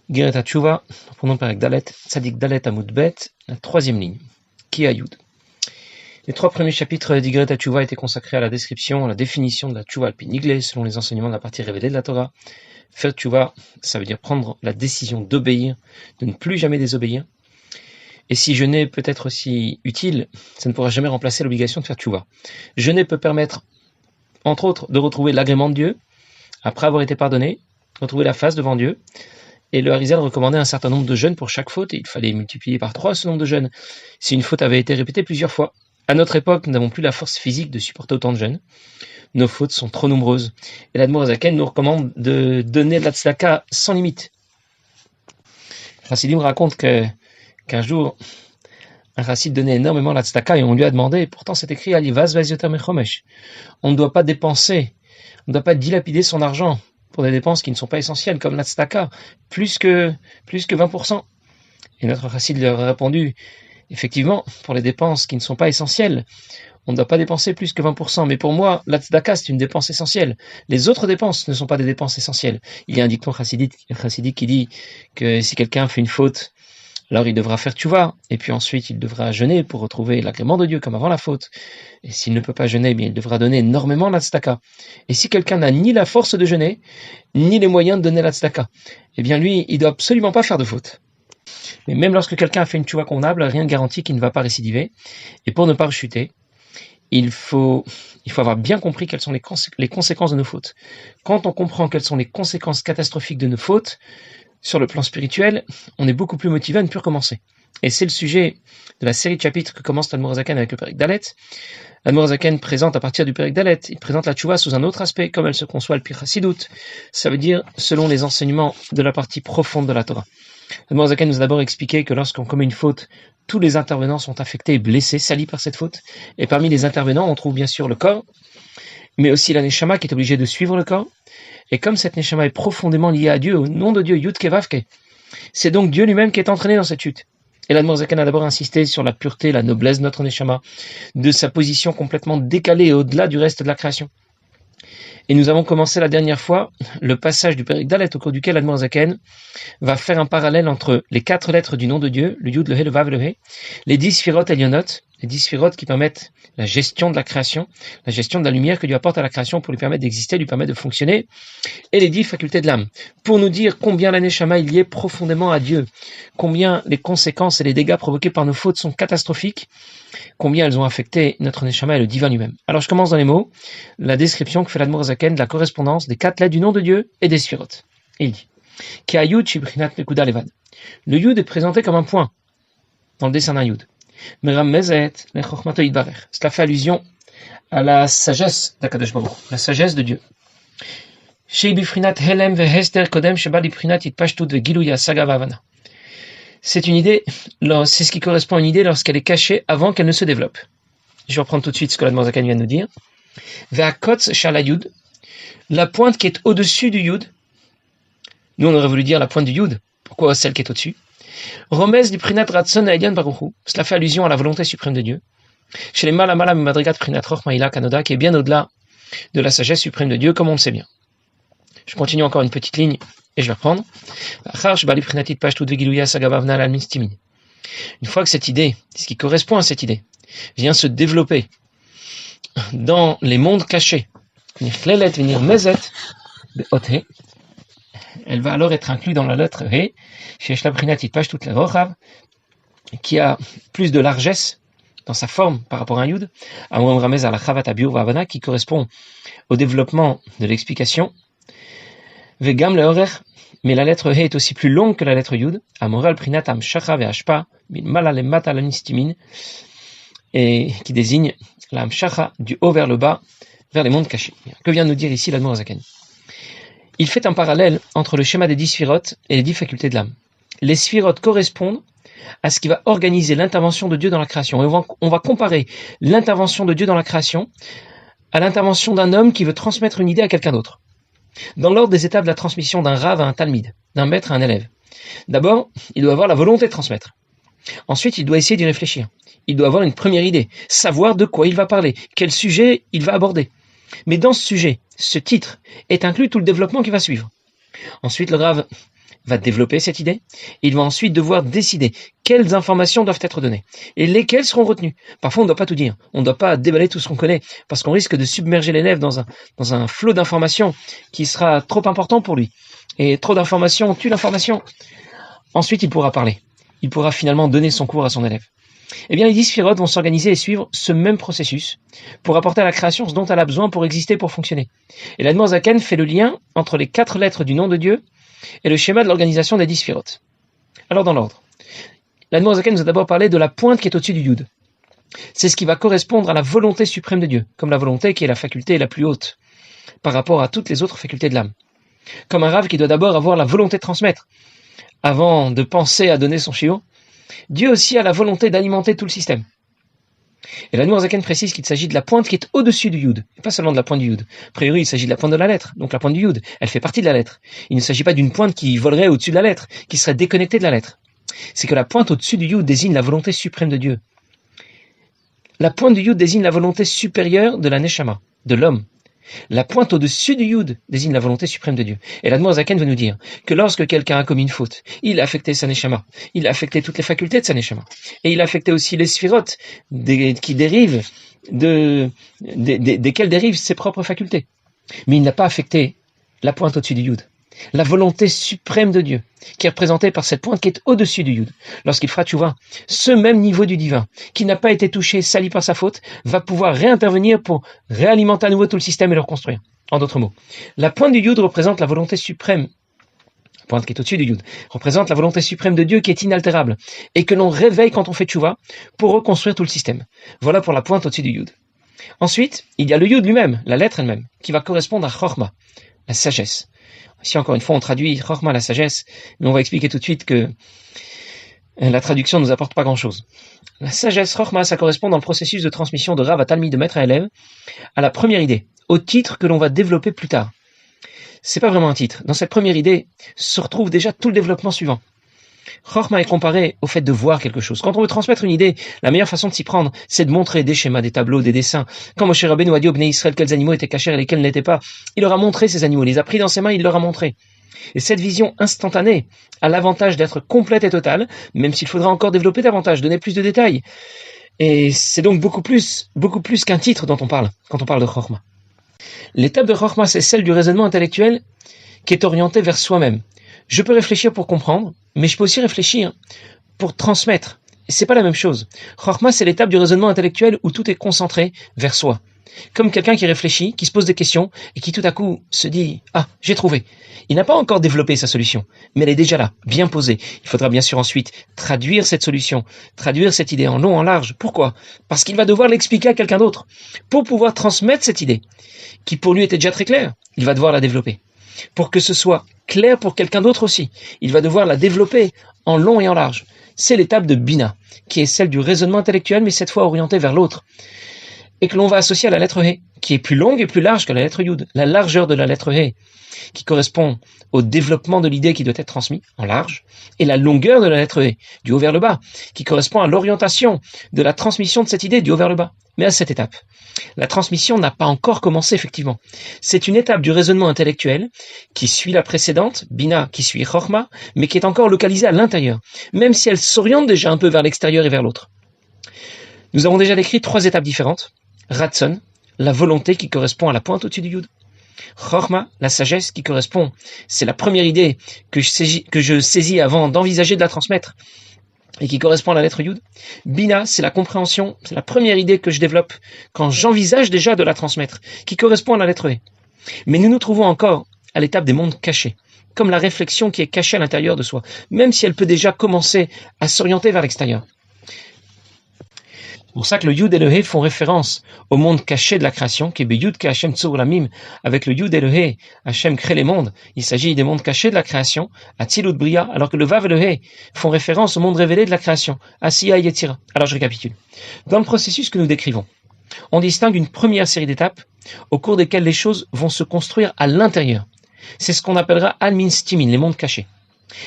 Igeret HaTshuva, prenons le Perek Dalet, Tzadik Dalet Amud Bet, la troisième ligne, Ki Ayud. Les 3 premiers chapitres d'Igeret HaTshuva étaient consacrés à la description, à la définition de la Tshuva al-Pi Niglé, selon les enseignements de la partie révélée de la Torah. Faire Tshuva, ça veut dire prendre la décision d'obéir, de ne plus jamais désobéir. Et si jeûner peut être aussi utile, ça ne pourra jamais remplacer l'obligation de faire Tshuva. Jeûner peut permettre, entre autres, de retrouver l'agrément de Dieu, après avoir été pardonné, retrouver la face devant Dieu. Et le Harizal recommandait un certain nombre de jeûnes pour chaque faute, et il fallait multiplier par 3 ce nombre de jeûnes si une faute avait été répétée plusieurs fois. À notre époque, nous n'avons plus la force physique de supporter autant de jeûnes. Nos fautes sont trop nombreuses. Et l'Admour Zaken nous recommande de donner de la tzedaka sans limite. Chassidim raconte qu'un jour, un chassid donnait énormément la tzedaka et on lui a demandé, pourtant c'est écrit Alivaz Vaziotam Mechomesh. On ne doit pas dépenser, on ne doit pas dilapider son argent pour des dépenses qui ne sont pas essentielles, comme la tzedaka, plus que 20%. Et notre chassid leur a répondu, effectivement, pour les dépenses qui ne sont pas essentielles, on ne doit pas dépenser plus que 20%. Mais pour moi, la tzedaka, c'est une dépense essentielle. Les autres dépenses ne sont pas des dépenses essentielles. Il y a un dicton chassidique qui dit que si quelqu'un fait une faute, alors il devra faire tchouva, et puis ensuite il devra jeûner pour retrouver l'agrément de Dieu comme avant la faute. Et s'il ne peut pas jeûner, bien il devra donner énormément la tzedaka. Et si quelqu'un n'a ni la force de jeûner, ni les moyens de donner la tzedaka, eh bien lui, il doit absolument pas faire de faute. Mais même lorsque quelqu'un a fait une tchouva convenable, rien ne garantit qu'il ne va pas récidiver. Et pour ne pas rechuter, il faut avoir bien compris quelles sont les conséquences de nos fautes. Quand on comprend quelles sont les conséquences catastrophiques de nos fautes, sur le plan spirituel, on est beaucoup plus motivé à ne plus recommencer. Et c'est le sujet de la série de chapitres que commence l'Admour Zaken avec le Perek Dalet. L'Admour Zaken présente à partir du Perek Dalet, il présente la tchouva sous un autre aspect, comme elle se conçoit le Pi Chassidut. Ça veut dire selon les enseignements de la partie profonde de la Torah. L'Admour Zaken nous a d'abord expliqué que lorsqu'on commet une faute, tous les intervenants sont affectés, blessés, salis par cette faute. Et parmi les intervenants, on trouve bien sûr le corps, mais aussi la neshama qui est obligée de suivre le corps. Et comme cette neshama est profondément liée à Dieu, au nom de Dieu, Yud Kevavke, c'est donc Dieu lui-même qui est entraîné dans cette chute. Et l'Admour Zaken a d'abord insisté sur la pureté, la noblesse de notre neshama, de sa position complètement décalée au-delà du reste de la création. Et nous avons commencé la dernière fois le passage du Perek Dalet au cours duquel l'Admour Zaken va faire un parallèle entre les 4 lettres du nom de Dieu, le Yud, le He, le Vav, le He, les 10 Sphirot Elionot, les 10 Sphirot qui permettent la gestion de la création, la gestion de la lumière que Dieu apporte à la création pour lui permettre d'exister, lui permettre de fonctionner, et les 10 facultés de l'âme, pour nous dire combien la Neshama est liée profondément à Dieu, combien les conséquences et les dégâts provoqués par nos fautes sont catastrophiques, combien elles ont affecté notre Neshama et le divin lui-même. Alors je commence dans les mots, la description que fait l'Admour Zaken de la correspondance des 4 lettres du nom de Dieu et des Sphirot. Et il dit, Ki Ayud Shibrinat Nekuda Levad. Le Yud est présenté comme un point dans le dessin d'un Yud. Cela fait allusion à la sagesse d'Akadosh Baruch Hu, la sagesse de Dieu. C'est une idée, c'est ce qui correspond à une idée lorsqu'elle est cachée avant qu'elle ne se développe. Je vais reprendre tout de suite ce que l'Admour Zaken vient de nous dire. La pointe qui est au-dessus du Yud, nous on aurait voulu dire la pointe du Yud, pourquoi celle qui est au-dessus? Romez du Prinat Ratson Aïdian Baruchu, cela fait allusion à la volonté suprême de Dieu. Chez les Malamala Madrigat Prinat Roch Maïla Kanoda, qui est bien au-delà de la sagesse suprême de Dieu, comme on le sait bien. Je continue encore une petite ligne et je vais reprendre. Une fois que cette idée, ce qui correspond à cette idée, vient se développer dans les mondes cachés, elle va alors être inclue dans la lettre He, qui a plus de largesse dans sa forme par rapport à un Yud, qui correspond au développement de l'explication. Mais la lettre He est aussi plus longue que la lettre Yud, et qui désigne la Hamshacha du haut vers le bas, vers les mondes cachés. Que vient de nous dire ici l'Admour Zaken? Il fait un parallèle entre le schéma des 10 sphirotes et les 10 facultés de l'âme. Les sphirotes correspondent à ce qui va organiser l'intervention de Dieu dans la création. Et on va comparer l'intervention de Dieu dans la création à l'intervention d'un homme qui veut transmettre une idée à quelqu'un d'autre. Dans l'ordre des étapes de la transmission d'un rave à un talmide, d'un maître à un élève. D'abord, il doit avoir la volonté de transmettre. Ensuite, il doit essayer d'y réfléchir. Il doit avoir une première idée, savoir de quoi il va parler, quel sujet il va aborder. Mais dans ce sujet, ce titre est inclus tout le développement qui va suivre. Ensuite, le Rav va développer cette idée, et il va ensuite devoir décider quelles informations doivent être données, et lesquelles seront retenues. Parfois, on ne doit pas tout dire, on ne doit pas déballer tout ce qu'on connaît, parce qu'on risque de submerger l'élève dans un flot d'informations qui sera trop important pour lui. Et trop d'informations tue l'information. Ensuite, il pourra parler. Il pourra finalement donner son cours à son élève. Eh bien, les 10 sphirotes vont s'organiser et suivre ce même processus pour apporter à la création ce dont elle a besoin pour exister, pour fonctionner. Et l'Admor Zaken fait le lien entre les 4 lettres du nom de Dieu et le schéma de l'organisation des 10 sphirotes. Alors, dans l'ordre. L'Admor Zaken nous a d'abord parlé de la pointe qui est au-dessus du Yud. C'est ce qui va correspondre à la volonté suprême de Dieu, comme la volonté qui est la faculté la plus haute par rapport à toutes les autres facultés de l'âme. Comme un rave qui doit d'abord avoir la volonté de transmettre avant de penser à donner son shiur, Dieu aussi a la volonté d'alimenter tout le système. Et l'Admor Zaken précise qu'il s'agit de la pointe qui est au-dessus du Yud, et pas seulement de la pointe du Yud. A priori, il s'agit de la pointe de la lettre, donc la pointe du Yud, elle fait partie de la lettre. Il ne s'agit pas d'une pointe qui volerait au-dessus de la lettre, qui serait déconnectée de la lettre. C'est que la pointe au-dessus du Yud désigne la volonté suprême de Dieu. La pointe du Yud désigne la volonté supérieure de la Neshama, de l'homme. La pointe au-dessus du Yud désigne la volonté suprême de Dieu. Et l'Admor Zaken veut nous dire que lorsque quelqu'un a commis une faute, il a affecté sa Neshama, il a affecté toutes les facultés de sa Neshama, et il a affecté aussi les sphirotes qui dérivent desquelles dérivent ses propres facultés. Mais il n'a pas affecté la pointe au-dessus du Yud, la volonté suprême de Dieu, qui est représentée par cette pointe qui est au-dessus du Yud. Lorsqu'il fera tchouva, ce même niveau du divin, qui n'a pas été touché, sali par sa faute, va pouvoir réintervenir pour réalimenter à nouveau tout le système et le reconstruire. En d'autres mots, la pointe du Yud représente la volonté suprême. La pointe qui est au-dessus du Yud représente la volonté suprême de Dieu qui est inaltérable et que l'on réveille quand on fait tchouva pour reconstruire tout le système. Voilà pour la pointe au-dessus du Yud. Ensuite, il y a le Yud lui-même, la lettre elle-même, qui va correspondre à Chorma, la sagesse. Ici, encore une fois, on traduit Chorma, la sagesse, mais on va expliquer tout de suite que la traduction ne nous apporte pas grand-chose. La sagesse, Chorma, ça correspond dans le processus de transmission de Rav à Talmid, de maître à élève, à la première idée, au titre que l'on va développer plus tard. C'est pas vraiment un titre. Dans cette première idée se retrouve déjà tout le développement suivant. Chorma est comparé au fait de voir quelque chose. Quand on veut transmettre une idée, la meilleure façon de s'y prendre, c'est de montrer des schémas, des tableaux, des dessins. Quand Moshe Rabbeinu a dit au Bnei Israël quels animaux étaient cachers et lesquels n'étaient pas, il leur a montré ces animaux, il les a pris dans ses mains, il leur a montré. Et cette vision instantanée a l'avantage d'être complète et totale, même s'il faudra encore développer davantage, donner plus de détails. Et c'est donc beaucoup plus qu'un titre dont on parle, quand on parle de Chorma. L'étape de Chorma, c'est celle du raisonnement intellectuel qui est orienté vers soi-même. Je peux réfléchir pour comprendre, mais je peux aussi réfléchir pour transmettre. C'est pas la même chose. Chorma, c'est l'étape du raisonnement intellectuel où tout est concentré vers soi. Comme quelqu'un qui réfléchit, qui se pose des questions et qui tout à coup se dit « Ah, j'ai trouvé ». Il n'a pas encore développé sa solution, mais elle est déjà là, bien posée. Il faudra bien sûr ensuite traduire cette solution, traduire cette idée en long, en large. Pourquoi ? Parce qu'il va devoir l'expliquer à quelqu'un d'autre. Pour pouvoir transmettre cette idée, qui pour lui était déjà très claire, il va devoir la développer. Pour que ce soit clair pour quelqu'un d'autre aussi, il va devoir la développer en long et en large. C'est l'étape de Bina, qui est celle du raisonnement intellectuel, mais cette fois orientée vers l'autre. Et que l'on va associer à la lettre He, qui est plus longue et plus large que la lettre Yud. La largeur de la lettre He, qui correspond au développement de l'idée qui doit être transmise en large, et la longueur de la lettre He, du haut vers le bas, qui correspond à l'orientation de la transmission de cette idée du haut vers le bas. Mais à cette étape, la transmission n'a pas encore commencé effectivement. C'est une étape du raisonnement intellectuel qui suit la précédente, Bina, qui suit Chorma, mais qui est encore localisée à l'intérieur, même si elle s'oriente déjà un peu vers l'extérieur et vers l'autre. Nous avons déjà décrit 3 étapes différentes. Ratson, la volonté qui correspond à la pointe au-dessus du Yud. Chorma, la sagesse qui correspond, c'est la première idée que je saisis avant d'envisager de la transmettre et qui correspond à la lettre Yud. Bina, c'est la compréhension, c'est la première idée que je développe quand j'envisage déjà de la transmettre, qui correspond à la lettre E. Mais nous nous trouvons encore à l'étape des mondes cachés, comme la réflexion qui est cachée à l'intérieur de soi, même si elle peut déjà commencer à s'orienter vers l'extérieur. C'est pour ça que le Yud et le He font référence au monde caché de la création, qui est Beyud que Hashem Tzur Lamim. Avec le Yud et le He, Hashem crée les mondes. Il s'agit des mondes cachés de la création, Atzilut Bria, alors que le Vav et le He font référence au monde révélé de la création, Asiya et Yetzira. Alors je récapitule. Dans le processus que nous décrivons, on distingue une première série d'étapes au cours desquelles les choses vont se construire à l'intérieur. C'est ce qu'on appellera Almin Stimin, les mondes cachés.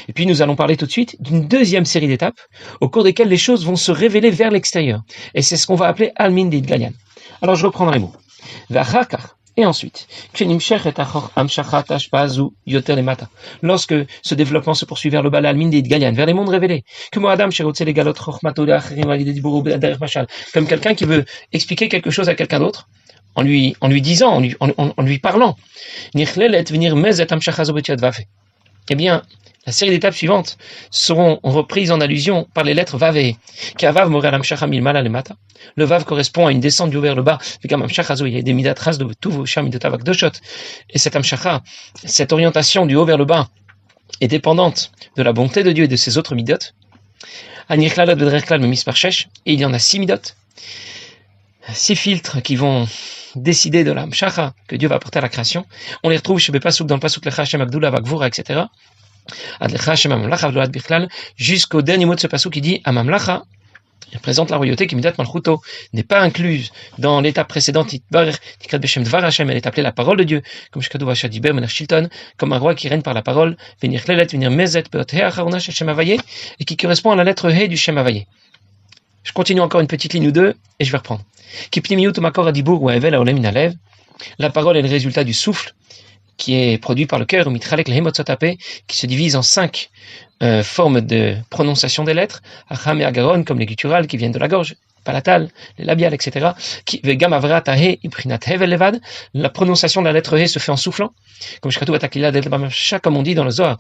Et puis nous allons parler tout de suite d'une deuxième série d'étapes au cours desquelles les choses vont se révéler vers l'extérieur. Et c'est ce qu'on va appeler Almin Dit Gayan. Alors je reprendrai les mots. Et ensuite, lorsque ce développement se poursuit vers le bas, vers les mondes révélés, comme quelqu'un qui veut expliquer quelque chose à quelqu'un d'autre, en lui disant, en lui parlant, eh bien, la série d'étapes suivantes seront reprises en allusion par les lettres Vav et le Vav correspond à une descente du haut vers le bas. Il y a des midatras de et cette amshacha, cette orientation du haut vers le bas, est dépendante de la bonté de Dieu et de ses autres midot. Et il y en a 6 midot, 6 filtres qui vont décider de la mshacha que Dieu va apporter à la création. On les retrouve chez Bepasuk, dans le Pasuk Lecha Hashem Agdula Vakvura, etc. Jusqu'au dernier mot de ce Pasuk qui dit Amamlacha, il présente la royauté qui Midat Malchuto n'est pas incluse dans l'étape précédente. Elle est appelée la parole de Dieu, comme un roi qui règne par la parole, et qui correspond à la lettre He du Shem Havaye. Je continue encore une petite ligne ou deux et je vais reprendre. La parole est le résultat du souffle qui est produit par le cœur, qui se divise en 5 formes de prononciation des lettres, Acham et Agaron, comme les gutturales qui viennent de la gorge, palatales, les labiales, etc. La prononciation de la lettre He se fait en soufflant, comme on dit dans le Zohar,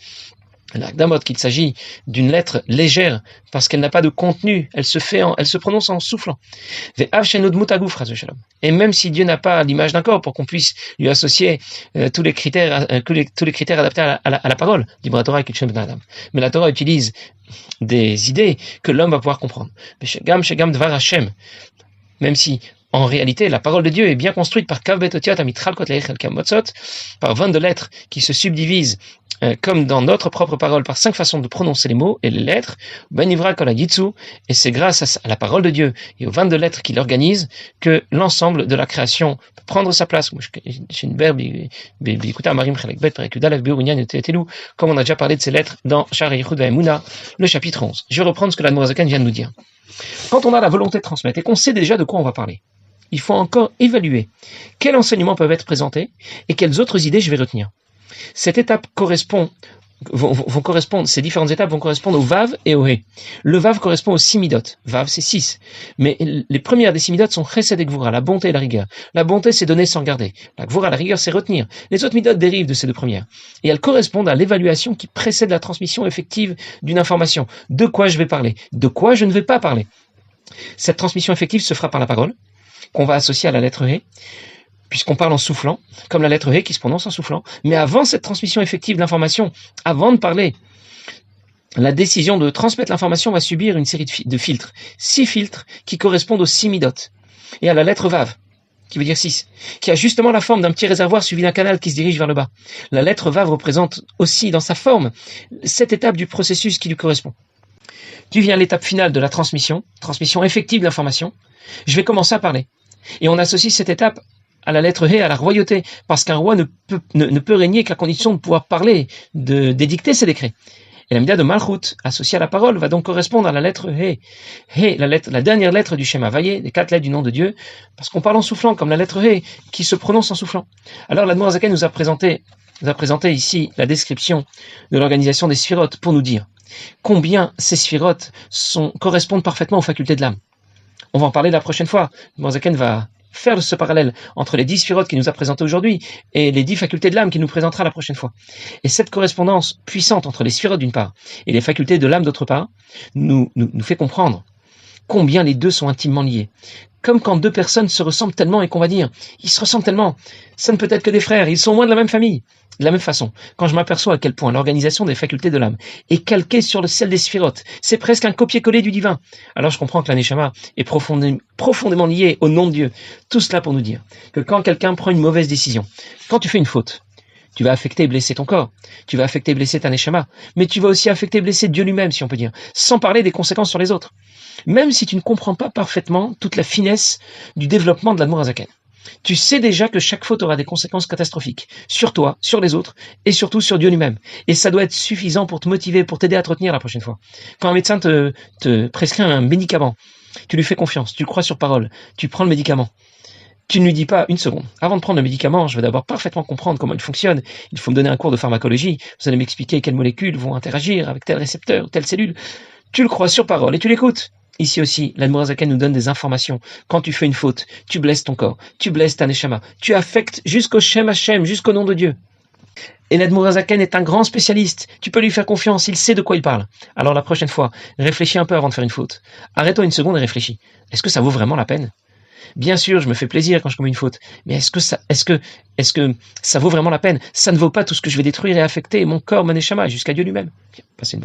qu'il s'agit d'une lettre légère parce qu'elle n'a pas de contenu, elle se prononce en soufflant. Et même si Dieu n'a pas l'image d'un corps pour qu'on puisse lui associer tous les critères adaptés à la parole, mais la Torah utilise des idées que l'homme va pouvoir comprendre. Même si en réalité, la parole de Dieu est bien construite par 22 lettres qui se subdivisent comme dans notre propre parole par 5 façons de prononcer les mots et les lettres, et c'est grâce à la parole de Dieu et aux 22 lettres qui l'organisent que l'ensemble de la création peut prendre sa place. Comme on a déjà parlé de ces lettres dans Sha'arei Yichud Ve'emunah, le chapitre 11. Je vais reprendre ce que l'Admor HaZaken vient de nous dire. Quand on a la volonté de transmettre et qu'on sait déjà de quoi on va parler, il faut encore évaluer quels enseignements peuvent être présentés et quelles autres idées je vais retenir. Cette étape vont correspondre, ces différentes étapes vont correspondre au Vav et au He. Le Vav correspond aux 6 midot. Vav, c'est 6. Mais les premières des 6 midot sont Chesed et Gvura, la bonté et la rigueur. La bonté, c'est donner sans garder. La Gvura, la rigueur, c'est retenir. Les autres midot dérivent de ces 2 premières. Et elles correspondent à l'évaluation qui précède la transmission effective d'une information. De quoi je vais parler? De quoi je ne vais pas parler? Cette transmission effective se fera par la parole, qu'on va associer à la lettre He, puisqu'on parle en soufflant, comme la lettre He qui se prononce en soufflant. Mais avant cette transmission effective de l'information, avant de parler, la décision de transmettre l'information va subir une série de filtres. 6 filtres qui correspondent aux 6 midot. Et à la lettre Vav, qui veut dire 6, qui a justement la forme d'un petit réservoir suivi d'un canal qui se dirige vers le bas. La lettre Vav représente aussi dans sa forme cette étape du processus qui lui correspond. Tu viens à l'étape finale de la transmission effective de l'information. Je vais commencer à parler. Et on associe cette étape à la lettre He, à la royauté, parce qu'un roi ne peut régner qu'à condition de pouvoir parler, d'édicter ses décrets. Et la mida de Malchut, associée à la parole, va donc correspondre à la lettre He. He, la dernière lettre du Shem Havaye, les 4 lettres du nom de Dieu, parce qu'on parle en soufflant, comme la lettre He, qui se prononce en soufflant. Alors l'Admor HaZaken nous a présenté ici la description de l'organisation des sphirotes pour nous dire combien ces sphirotes correspondent parfaitement aux facultés de l'âme. On va en parler la prochaine fois. L'Admor HaZaken va faire ce parallèle entre les 10 sphirotes qu'il nous a présentés aujourd'hui et les 10 facultés de l'âme qu'il nous présentera la prochaine fois. Et cette correspondance puissante entre les sphirotes d'une part et les facultés de l'âme d'autre part nous fait comprendre combien les deux sont intimement liés. Comme quand 2 personnes se ressemblent tellement et qu'on va dire, ils se ressemblent tellement, ça ne peut être que des frères, ils sont au moins de la même famille. De la même façon, quand je m'aperçois à quel point l'organisation des facultés de l'âme est calquée sur celle des sphirotes, c'est presque un copier-coller du divin, alors je comprends que la Neshama est profondément liée au nom de Dieu. Tout cela pour nous dire que quand quelqu'un prend une mauvaise décision, quand tu fais une faute, tu vas affecter et blesser ton corps, tu vas affecter et blesser ta Neshama, mais tu vas aussi affecter et blesser Dieu lui-même, si on peut dire, sans parler des conséquences sur les autres. Même si tu ne comprends pas parfaitement toute la finesse du développement de l'Admor HaZaken. Tu sais déjà que chaque faute aura des conséquences catastrophiques, sur toi, sur les autres, et surtout sur Dieu lui-même. Et ça doit être suffisant pour te motiver, pour t'aider à te retenir la prochaine fois. Quand un médecin te prescrit un médicament, tu lui fais confiance, tu le crois sur parole, tu prends le médicament. Tu ne lui dis pas une seconde. Avant de prendre le médicament, je vais d'abord parfaitement comprendre comment il fonctionne. Il faut me donner un cours de pharmacologie. Vous allez m'expliquer quelles molécules vont interagir avec tel récepteur ou telle cellule. Tu le crois sur parole et tu l'écoutes. Ici aussi, l'Admorazaken nous donne des informations. Quand tu fais une faute, tu blesses ton corps, tu blesses ta neshama, tu affectes jusqu'au Shem Hashem, jusqu'au nom de Dieu. Et l'Admorazaken est un grand spécialiste. Tu peux lui faire confiance, il sait de quoi il parle. Alors la prochaine fois, réfléchis un peu avant de faire une faute. Arrête-toi une seconde et réfléchis. Est-ce que ça vaut vraiment la peine ? Bien sûr, je me fais plaisir quand je commets une faute, mais est-ce que ça vaut vraiment la peine ? Ça ne vaut pas tout ce que je vais détruire et affecter mon corps, mon neshama, jusqu'à Dieu lui-même. Bien, passez une bonne journée.